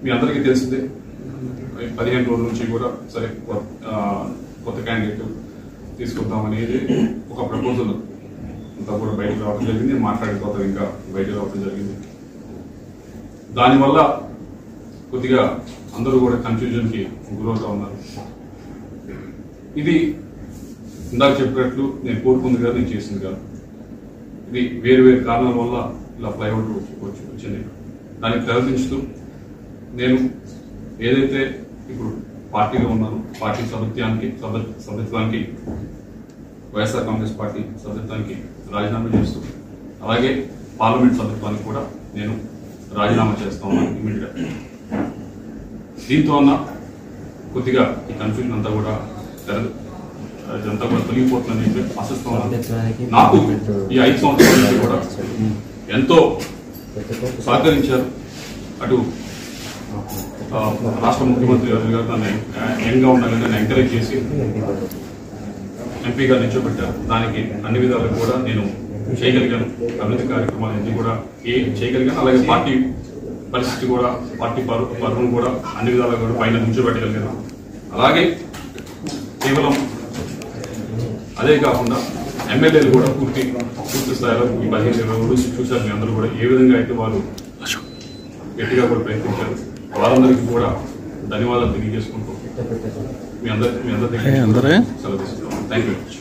మీ అందరికీ తెలిసిందే 15 రోజుల నుంచి కూడా సరే కొత్త క్యాండిడేట్ తీసుకొద్దాం అనేది ఒక ప్రపోజల్ అంతా కూడా బయటకు రావడం జరిగింది. మాట్లాడిపోతాం ఇంకా బయటకు రావడం జరిగింది. దానివల్ల కొద్దిగా అందరూ కూడా కన్ఫ్యూజన్కి గురవుతా ఉన్నారు. ఇది ఇందాక చెప్పినట్లు నేను కోరుకుంది కాదు, నేను చేసింది కాదు. ఇది వేరు వేరు కారణాల వల్ల ఇలా ఫ్లైఓవర్ వచ్చింది. దాన్ని ప్రయత్నిస్తూ నేను ఏదైతే ఇప్పుడు పార్టీలో ఉన్నానో పార్టీ సభ్యత్వానికి వైఎస్ఆర్ కాంగ్రెస్ పార్టీ సభ్యత్వానికి రాజీనామా చేస్తూ అలాగే పార్లమెంట్ సభ్యత్వానికి కూడా నేను రాజీనామా చేస్తా ఉన్నాను ఇమీడియట్ గా. దీంతో అన్న కొద్దిగా ఈ కన్ఫ్యూజన్ అంతా కూడా ఇదంతా కూడా తొలగిపోతుందని చెప్పి ఆశిస్తా ఉన్నాను. నాకు ఈ 5 సంవత్సరాల నుంచి కూడా ఎంతో సహకరించారు. అటు రాష్ట్ర ముఖ్యమంత్రి గారు నన్ను యంగ్గా ఉండాలని నన్ను ఎంకరేజ్ చేసి ఎంపీగా నిల్చోబెట్టారు. దానికి అన్ని విధాలుగా కూడా నేను చేయగలిగాను. అభివృద్ధి కార్యక్రమాలన్నీ కూడా చేయగలిగాను. అలాగే పార్టీ పరిస్థితి కూడా పార్టీ పరువును కూడా అన్ని విధాలుగా కూడా పైన నిల్చోబెట్టగలిగాను. అలాగే కేవలం అదే కాకుండా ఎమ్మెల్యేలు కూడా పూర్తి స్థాయిలో ఈ 15-20 రోజులు చూశారు. మీ అందరూ కూడా ఏ విధంగా అయితే వాళ్ళు గట్టిగా కూడా ప్రయత్నించారు. వారందరికీ కూడా ధన్యవాదాలు తెలియజేసుకుంటూ మీ అందరి సెలవు తీసుకుంటాం. Thank you.